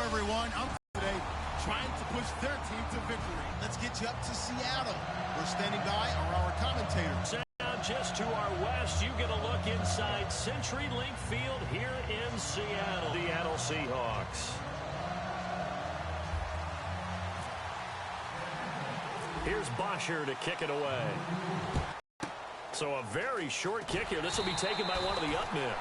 everyone. I'm today trying to push their team to victory. Let's get you up to Seattle. We're standing by are our commentators. Now just to our west, you get a look inside CenturyLink Field here in Seattle. Seattle Seahawks. Here's Bosher to kick it away. So a very short kick here. This will be taken by one of the up men.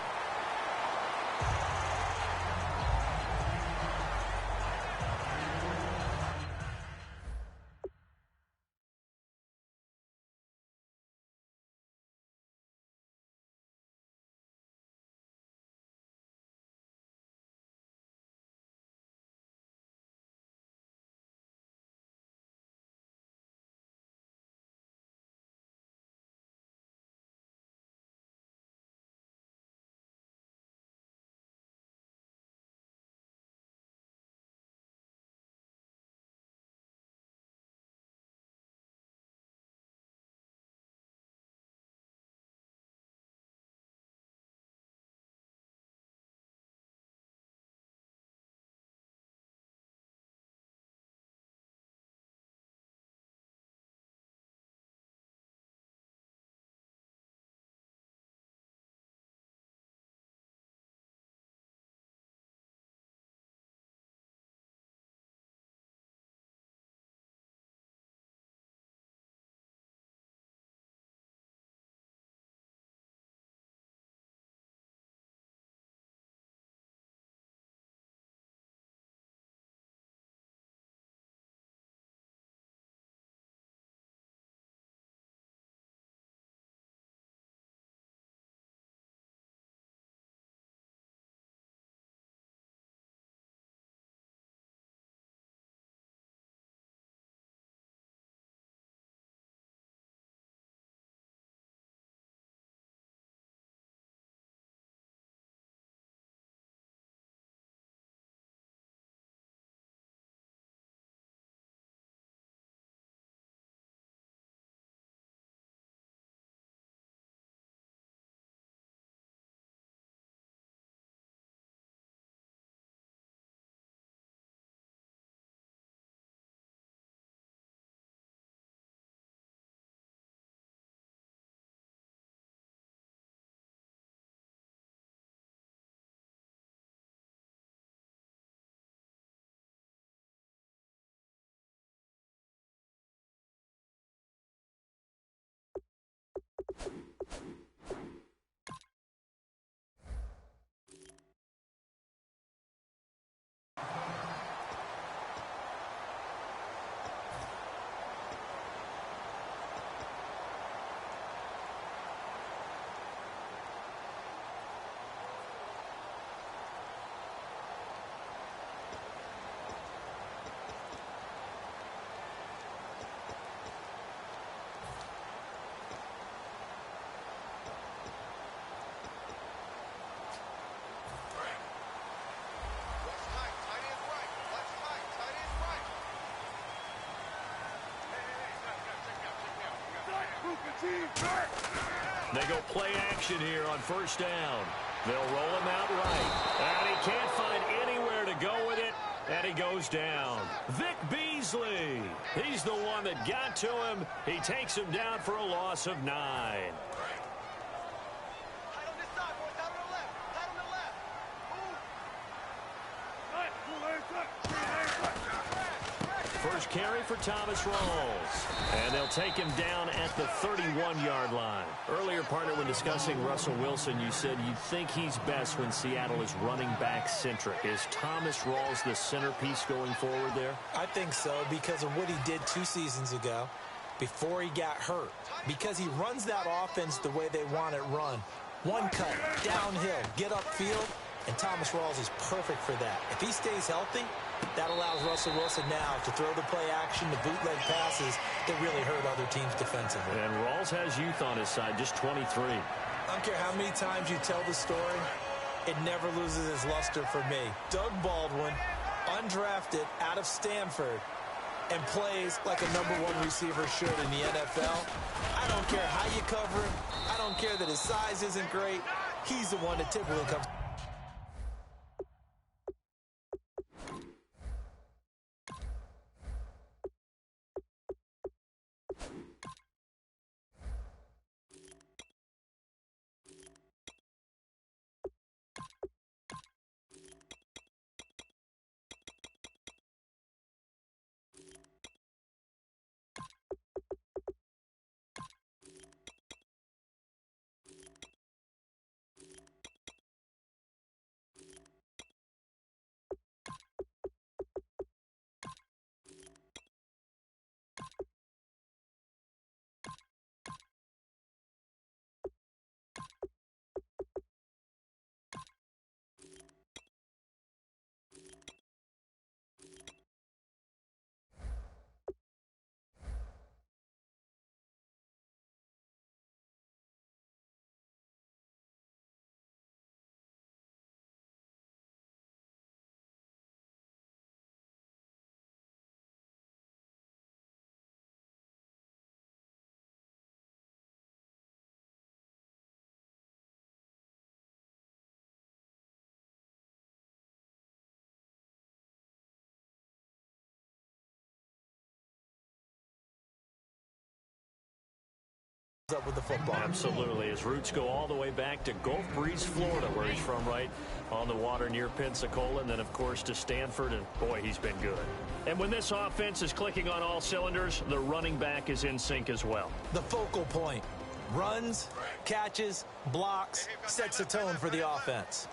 They go play action here on first down. They'll roll him out right. And he can't find anywhere to go with it. And he goes down. Vic Beasley. He's the one that got to him. He takes him down for a loss of 9. First carry for Thomas Rawls. And they'll take him down at the 31-yard line. Earlier, partner, when discussing Russell Wilson, you said you think he's best when Seattle is running back centric. Is Thomas Rawls the centerpiece going forward there? I think so, because of what he did 2 seasons ago before he got hurt. Because he runs that offense the way they want it run. One cut, downhill, get upfield, and Thomas Rawls is perfect for that. If he stays healthy, that allows Russell Wilson now to throw the play action, the bootleg passes that really hurt other teams defensively. And Rawls has youth on his side, just 23. I don't care how many times you tell the story, it never loses its luster for me. Doug Baldwin, undrafted out of Stanford, and plays like a #1 receiver should in the NFL. I don't care how you cover him. I don't care that his size isn't great. He's the one that typically comes. up with the football. Absolutely. His roots go all the way back to Gulf Breeze, Florida, where he's from, right on the water near Pensacola, and then, of course, to Stanford, and, boy, he's been good. And when this offense is clicking on all cylinders, the running back is in sync as well. The focal point. Runs, catches, blocks, sets a tone for the offense.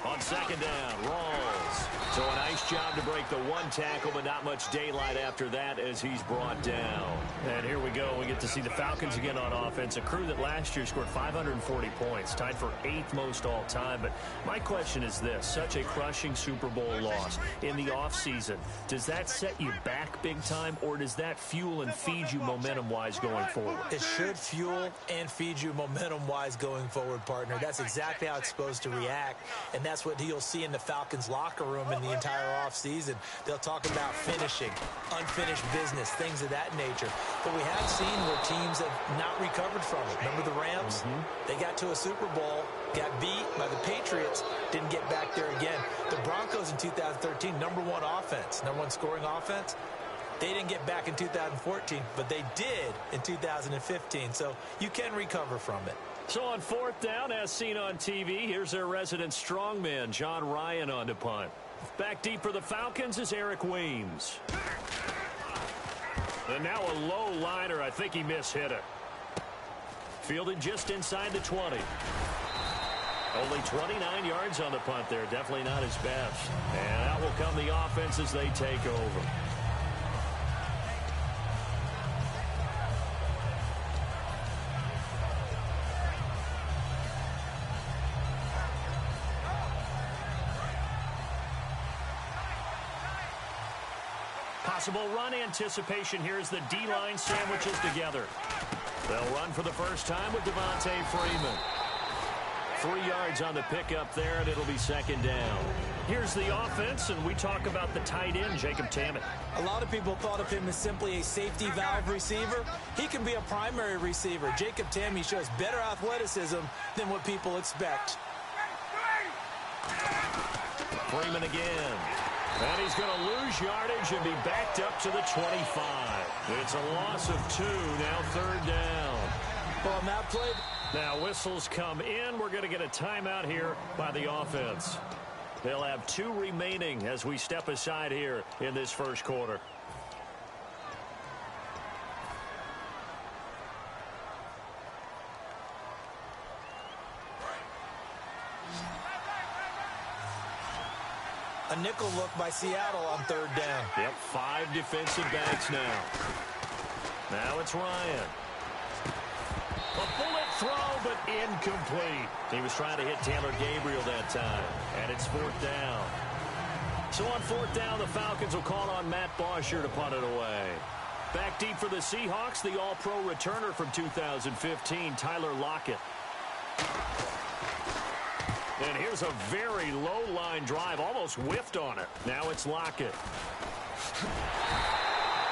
On second down, Rawls. So a nice job to break the one tackle, but not much daylight after that as he's brought down. And here we go. We get to see the Falcons again on offense, a crew that last year scored 540 points, tied for 8th most all time. But my question is this, such a crushing Super Bowl loss in the offseason, does that set you back big time, or does that fuel and feed you momentum-wise going forward? It should fuel and feed you momentum-wise going forward, partner. That's exactly how it's supposed to react, and that's what you'll see in the Falcons locker room in the entire offseason. They'll talk about finishing, unfinished business, things of that nature. But we have seen where teams have not recovered from it. Remember the Rams? They got to a Super Bowl, got beat by the Patriots, didn't get back there again. The Broncos in 2013, number one offense, number one scoring offense. They didn't get back in 2014, but they did in 2015. So you can recover from it. So on fourth down, as seen on TV, here's their resident strongman, John Ryan, on to punt. Back deep for the Falcons is Eric Weems. And now a low liner. I think he mishit it. Fielded just inside the 20. Only 29 yards on the punt there. Definitely not his best. And out will come the offense as they take over. Possible run anticipation here as the D-line sandwiches together. They'll run for the first time with Devontae Freeman. 3 yards on the pickup there, and it'll be second down. Here's the offense, and we talk about the tight end, Jacob Tammett. A lot of people thought of him as simply a safety valve receiver. He can be a primary receiver. Jacob Tammett shows better athleticism than what people expect. Freeman again. And he's going to lose yardage and be backed up to the 25. It's a loss of 2, now third down. Well, on that play, now whistles come in. We're going to get a timeout here by the offense. They'll have 2 remaining as we step aside here in this first quarter. a nickel look by Seattle on third down. Yep, 5 defensive backs now. Now it's Ryan. A bullet throw, but incomplete. He was trying to hit Taylor Gabriel that time, and it's fourth down. So on fourth down, the Falcons will call on Matt Bosher to punt it away. Back deep for the Seahawks, the All-Pro returner from 2015, Tyler Lockett. And here's a very low-line drive, almost whiffed on it. Now it's Lockett.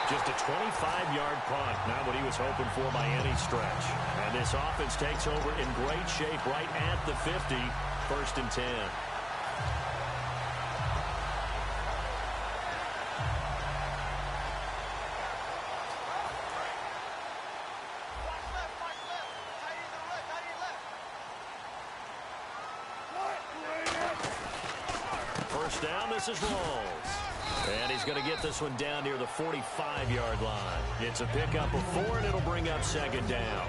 Just a 25-yard punt, not what he was hoping for by any stretch. And this offense takes over in great shape right at the 50, 1st and 10. First down, this is Rawls. And he's going to get this one down near the 45-yard line. It's a pickup of 4, and it'll bring up second down.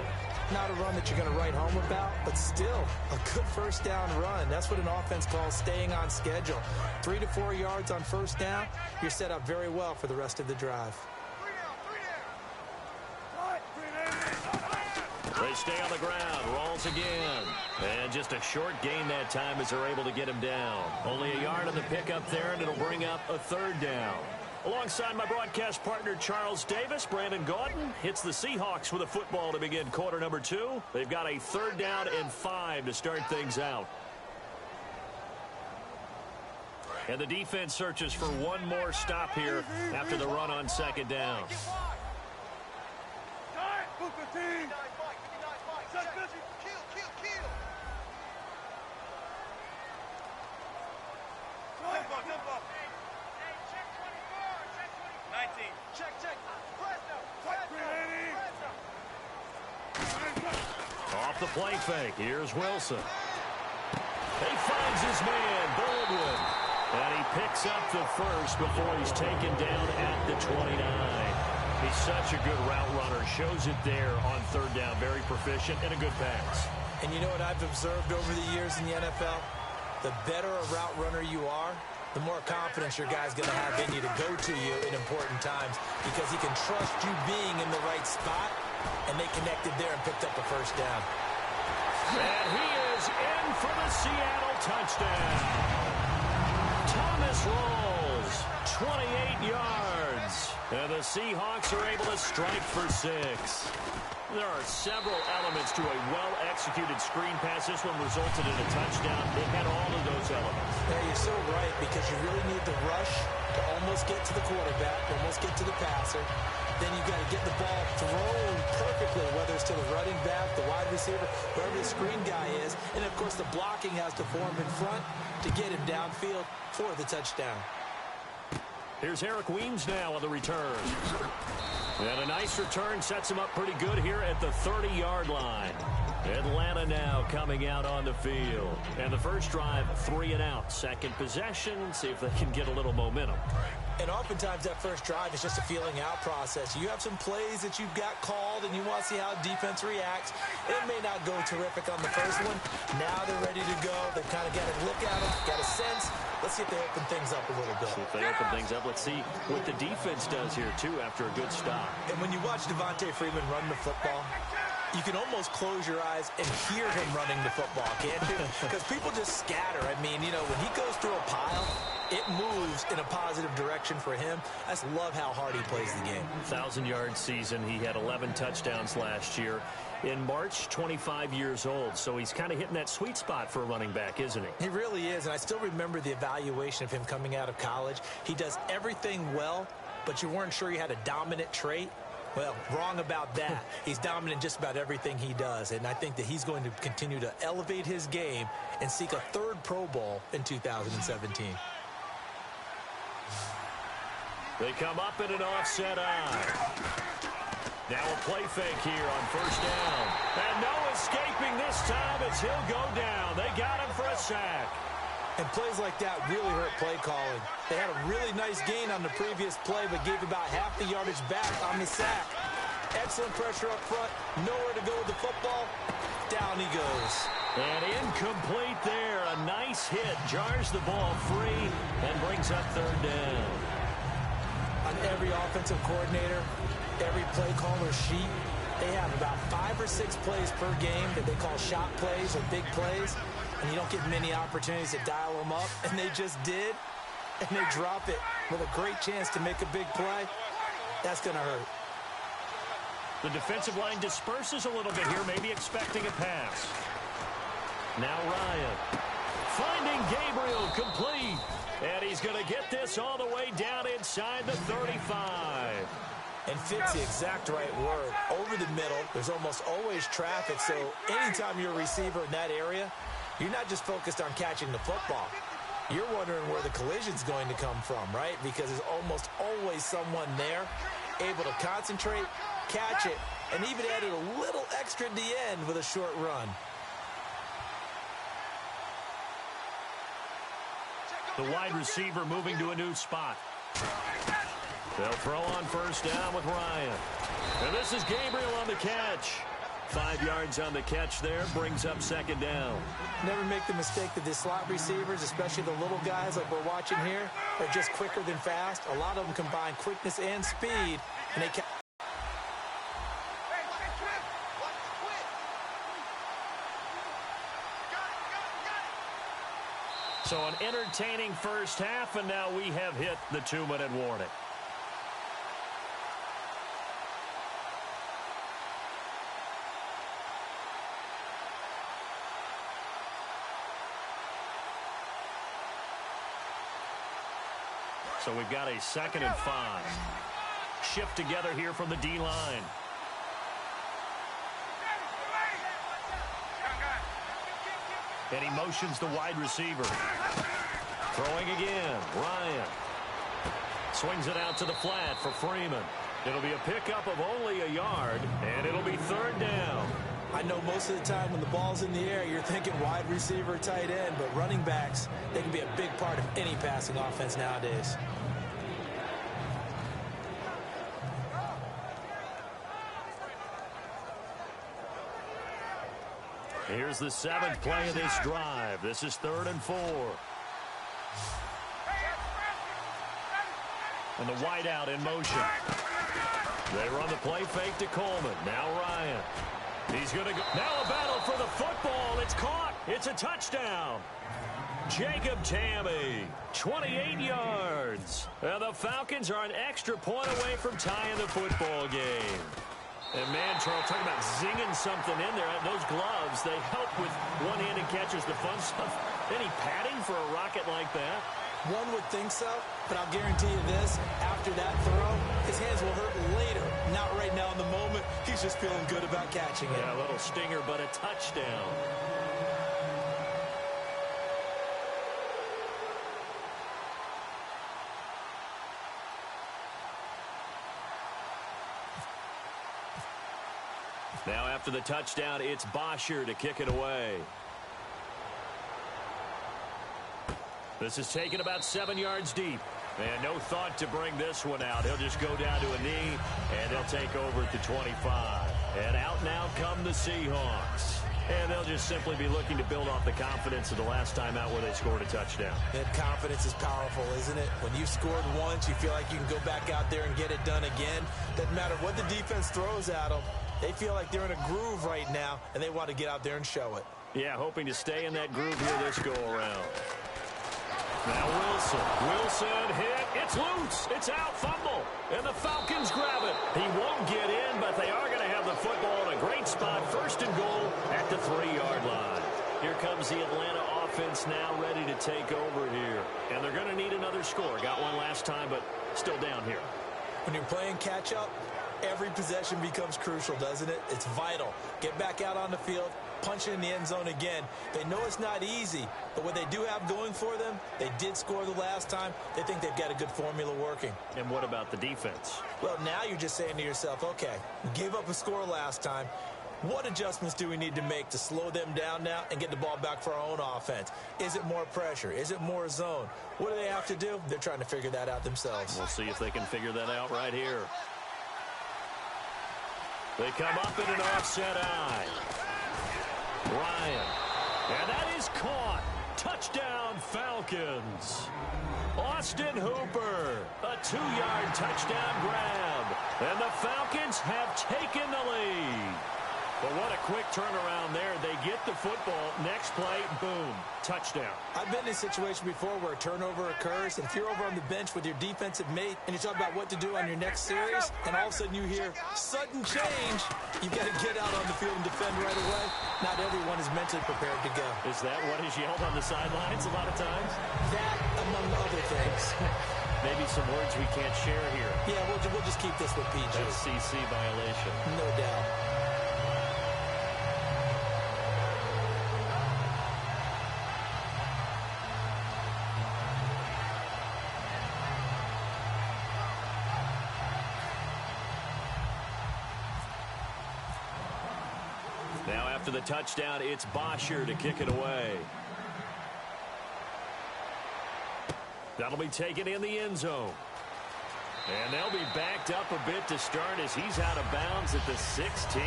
Not a run that you're going to write home about, but still a good first down run. That's what an offense calls staying on schedule. 3 to 4 yards on first down, you're set up very well for the rest of the drive. They stay on the ground. Rawls again. And just a short gain that time as they're able to get him down. Only a yard on the pickup there, and it'll bring up a third down. Alongside my broadcast partner, Charles Davis, Brandon Gaudin hits the Seahawks with a football to begin quarter number 2. They've got a third down and 5 to start things out. And the defense searches for one more stop here after the run on second down. Off the play fake, here's Wilson. He finds his man, Baldwin. And he picks up the first before he's taken down at the 29. He's such a good route runner. Shows it there on third down. Very proficient and a good pass. And you know what I've observed over the years in the NFL? The better a route runner you are, the more confidence your guy's going to have in you to go to you in important times because he can trust you being in the right spot, and they connected there and picked up a first down. And he is in for the Seattle touchdown. Thomas rolls 28 yards. And the Seahawks are able to strike for 6. There are several elements to a well-executed screen pass. This one resulted in a touchdown. It had all of those elements. Yeah, you're so right because you really need the rush to almost get to the quarterback, almost get to the passer. Then you've got to get the ball thrown perfectly, whether it's to the running back, the wide receiver, wherever the screen guy is. And, of course, the blocking has to form in front to get him downfield for the touchdown. Here's Eric Weems now on the return. And a nice return sets him up pretty good here at the 30-yard line. Atlanta now coming out on the field. And the first drive, 3 and out. Second possession, see if they can get a little momentum. And oftentimes that first drive is just a feeling out process. You have some plays that you've got called and you want to see how defense reacts. It may not go terrific on the first one. Now they're ready to go. They've kind of got a look at them, got a sense. Let's see if they open things up a little bit. See if they open things up. Let's see what the defense does here, too, after a good stop. And when you watch Devontae Freeman run the football, you can almost close your eyes and hear him running the football, can't you? Because people just scatter. I mean, you know, when he goes through a pile, it moves in a positive direction for him. I just love how hard he plays the game. 1,000-yard season. He had 11 touchdowns last year. In March, 25 years old. So he's kind of hitting that sweet spot for a running back, isn't he? He really is. And I still remember the evaluation of him coming out of college. He does everything well, but you weren't sure he had a dominant trait. Well, wrong about that. He's dominant in just about everything he does, and I think that he's going to continue to elevate his game and seek a third Pro Bowl in 2017. They come up in an offset eye. Now a play fake here on first down. And no escaping this time as he'll go down. They got him for a sack. And plays like that really hurt play calling. They had a really nice gain on the previous play, but gave about half the yardage back on the sack. Excellent pressure up front. Nowhere to go with the football. Down he goes. And incomplete there. A nice hit. Jars the ball free and brings up third down. On every offensive coordinator, every play caller sheet, they have about 5 or 6 plays per game that they call shot plays or big plays. And you don't get many opportunities to dial them up, and they just did, and they drop it with a great chance to make a big play. That's going to hurt. The defensive line disperses a little bit here, maybe expecting a pass. Now Ryan finding Gabriel complete, and he's going to get this all the way down inside the 35. And fits the exact right word. Over the middle, there's almost always traffic, so anytime you're a receiver in that area, you're not just focused on catching the football. You're wondering where the collision's going to come from, right? Because there's almost always someone there able to concentrate, catch it, and even added a little extra at the end with a short run. The wide receiver moving to a new spot. They'll throw on first down with Ryan. And this is Gabriel on the catch. 5 yards on the catch there, brings up second down. Never make the mistake that the slot receivers, especially the little guys like we're watching here, are just quicker than fast. A lot of them combine quickness and speed, and they can. So an entertaining first half, and now we have hit the 2-minute warning. So we've got a 2nd and 5. Shift together here from the D-line. And he motions the wide receiver. Throwing again. Ryan. swings it out to the flat for Freeman. It'll be a pickup of only a yard, and it'll be third down. I know most of the time when the ball's in the air, you're thinking wide receiver, tight end, but running backs, they can be a big part of any passing offense nowadays. Here's the 7th play of this drive. This is 3rd and 4. And the wideout in motion. They run the play fake to Coleman. Now Ryan. He's going to go. Now a battle for the football. It's caught. It's a touchdown. Jacob Tamme, 28 yards. And the Falcons are an extra point away from tying the football game. And, man, Charles, talking about zinging something in there. Those gloves, they help with one-handed catches, the fun stuff. Any padding for a rocket like that? One would think so, but I'll guarantee you this. After that throw, his hands will hurt later. Not right now in the moment. He's just feeling good about catching it. Yeah, a little stinger, but a touchdown. Now after the touchdown, it's Bosher to kick it away. This is taken about 7 yards deep. And no thought to bring this one out. He'll just go down to a knee, and they'll take over at the 25. And out now come the Seahawks. And they'll just simply be looking to build off the confidence of the last time out where they scored a touchdown. That confidence is powerful, isn't it? When you've scored once, you feel like you can go back out there and get it done again. Doesn't matter what the defense throws at them. They feel like they're in a groove right now, and they want to get out there and show it. Yeah, hoping to stay in that groove here this go-around. Now Wilson hit. It's loose. It's out. Fumble. And the Falcons grab it. He won't get in, but they are going to have the football in a great spot. 1st and goal at the 3-yard line. Here comes the Atlanta offense now ready to take over here. And they're going to need another score. Got one last time, but still down here. When you're playing catch-up, every possession becomes crucial, doesn't it? It's vital. Get back out on the field, punch it in the end zone again. They know it's not easy, but what they do have going for them, they did score the last time. They think they've got a good formula working. And what about the defense? Well, now you're just saying to yourself, okay, we gave up a score last time. What adjustments do we need to make to slow them down now and get the ball back for our own offense? Is it more pressure? Is it more zone? What do they have to do? They're trying to figure that out themselves. We'll see if they can figure that out right here. They come up in an offset eye. Ryan. And that is caught. Touchdown, Falcons. Austin Hooper. A 2-yard touchdown grab. And the Falcons have taken the lead. But what a quick turnaround there. They get the football. Next play, boom, touchdown. I've been in a situation before where a turnover occurs, and if you're over on the bench with your defensive mate and you talk about what to do on your next series, and all of a sudden you hear sudden change, you've got to get out on the field and defend right away. Not everyone is mentally prepared to go. Is that what is yelled on the sidelines a lot of times? That, among other things. Maybe some words we can't share here. Yeah, we'll just keep this with PG. FCC violation. No doubt. Now after the touchdown, it's Bosher to kick it away. That'll be taken in the end zone. And they'll be backed up a bit to start as he's out of bounds at the 16.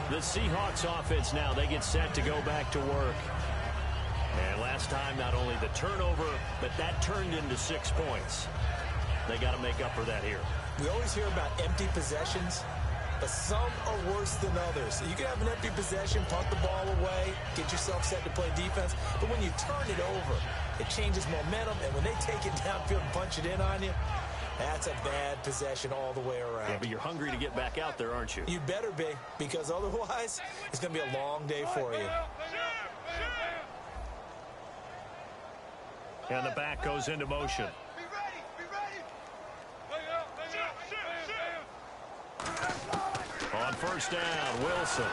The Seahawks offense now, they get set to go back to work. And last time, not only the turnover, but that turned into 6 points. They got to make up for that here. We always hear about empty possessions, but some are worse than others. You can have an empty possession, punt the ball away, get yourself set to play defense, but when you turn it over, it changes momentum, and when they take it downfield and punch it in on you, that's a bad possession all the way around. Yeah, but you're hungry to get back out there, aren't you? You better be, because otherwise, it's going to be a long day for you. And the back goes into motion. On 1st down, Wilson.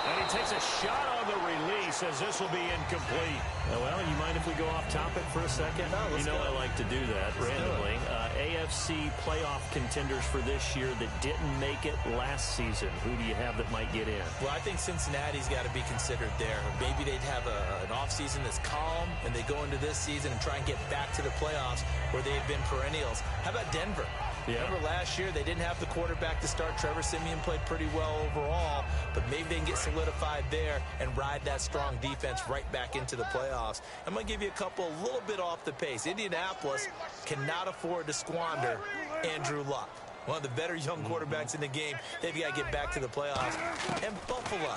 And he takes a shot on the release as this will be incomplete. Well, you mind if we go off topic for a second? No, you know I like to do that randomly. AFC playoff contenders for this year that didn't make it last season. Who do you have that might get in? Well, I think Cincinnati's got to be considered there. Maybe they'd have an offseason that's calm, and they go into this season and try and get back to the playoffs where they've been perennials. How about Denver? Yeah. Remember last year they didn't have the quarterback to start. Trevor Siemian played pretty well overall, but maybe they can get solidified there and ride that strong defense right back into the playoffs. I'm going to give you a little bit off the pace. Indianapolis cannot afford to squander Andrew Luck, one of the better young quarterbacks in the game. They've got to get back to the playoffs. And Buffalo,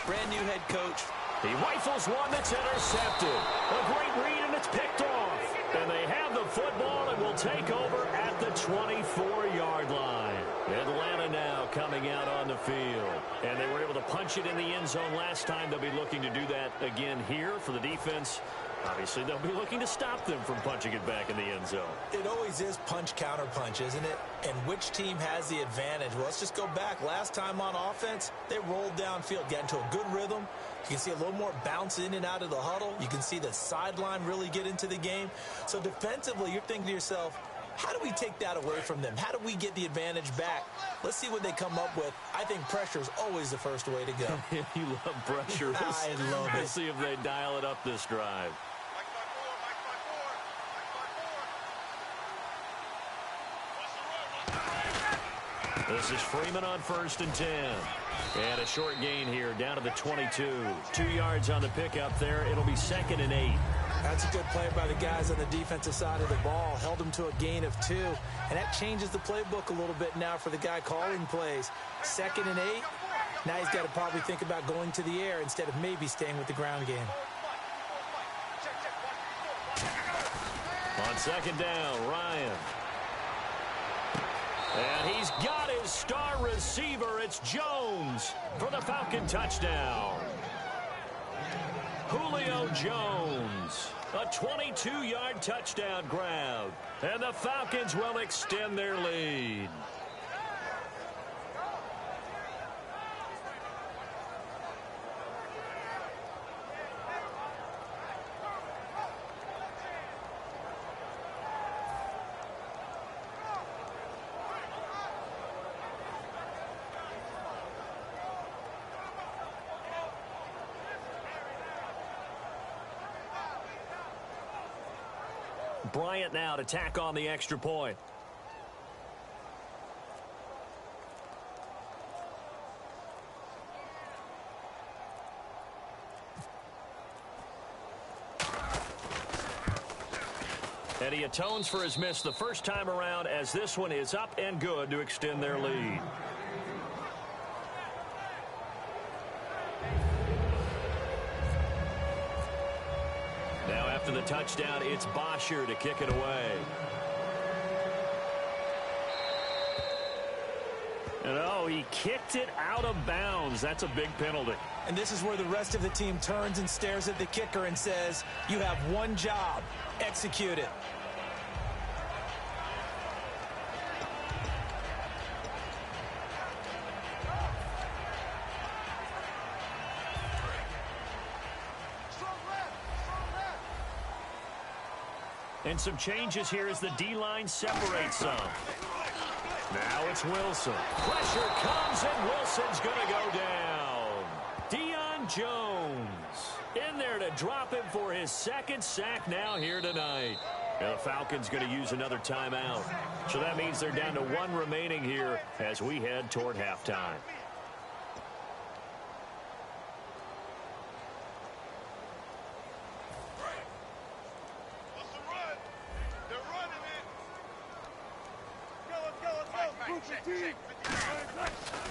brand new head coach. He rifles one that's intercepted. A great read, and it's picked off. And they have the football and will take over at the 24-yard line. Atlanta now coming out on the field. And they were able to punch it in the end zone last time. They'll be looking to do that again here for the defense. Obviously, they'll be looking to stop them from punching it back in the end zone. It always is punch, counter punch, isn't it? And which team has the advantage? Well, let's just go back. Last time on offense, they rolled downfield, got into a good rhythm. You can see a little more bounce in and out of the huddle. You can see the sideline really get into the game. So defensively, you're thinking to yourself, how do we take that away from them? How do we get the advantage back? Let's see what they come up with. I think pressure is always the first way to go. You love pressure. I love it. Let's see if they dial it up this drive. This is Freeman on 1st and 10. And a short gain here down to the 22. 2 yards on the pickup there. It'll be 2nd and 8. That's a good play by the guys on the defensive side of the ball. Held them to a gain of 2. And that changes the playbook a little bit now for the guy calling plays. 2nd and 8. Now he's got to probably think about going to the air instead of maybe staying with the ground game. On 2nd down, Ryan. And he's got his star receiver. It's Jones for the Falcon touchdown. Julio Jones, a 22-yard touchdown grab. And the Falcons will extend their lead. Bryant now to tack on the extra point. And he atones for his miss the first time around, as this one is up and good to extend their lead. Now after the touchdown, it's Bosher to kick it away. And oh, he kicked it out of bounds. That's a big penalty. And this is where the rest of the team turns and stares at the kicker and says, you have one job, execute it. And some changes here as the D-line separates some. Now it's Wilson. Pressure comes, and Wilson's going to go down. Deion Jones in there to drop him for his 2nd sack now here tonight. And the Falcons going to use another timeout. So that means they're down to 1 remaining here as we head toward halftime.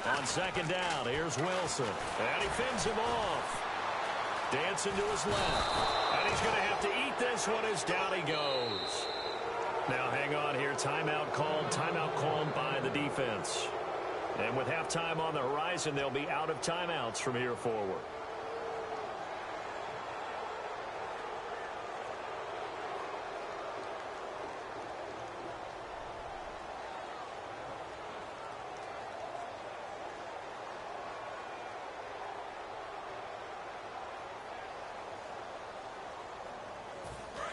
On 2nd down, here's Wilson. And he fends him off. Dancing to his left. And he's going to have to eat this one as down he goes. Now hang on here. Timeout called by the defense. And with halftime on the horizon, they'll be out of timeouts from here forward.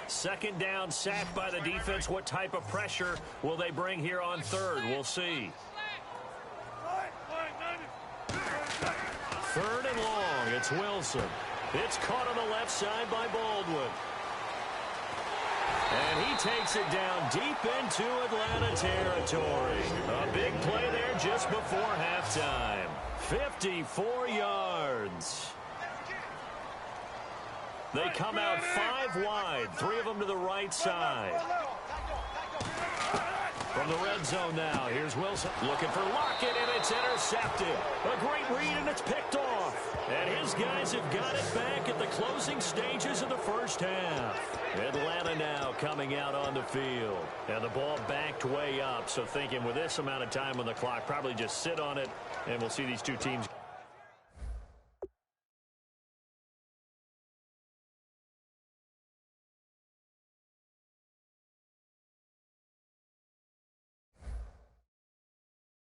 Second down, sacked by the defense. What type of pressure will they bring here on third? We'll see. Third and long. It's Wilson. It's caught on the left side by Baldwin. And he takes it down deep into Atlanta territory. A big play there just before halftime. 54 yards. They come out 5 wide, 3 of them to the right side. From the red zone now, here's Wilson looking for Lockett, and it's intercepted. A great read, and it's picked off. And his guys have got it back at the closing stages of the first half. Atlanta now coming out on the field. And the ball backed way up, so thinking with this amount of time on the clock, probably just sit on it, and we'll see these two teams.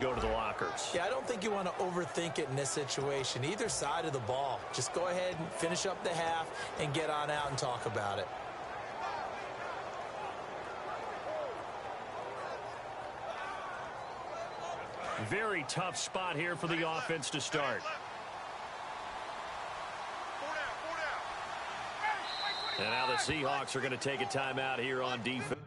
Go to the lockers. Yeah, I don't think you want to overthink it in this situation. Either side of the ball. Just go ahead and finish up the half and get on out and talk about it. Very tough spot here for the offense to start. And now the Seahawks are going to take a timeout here on defense.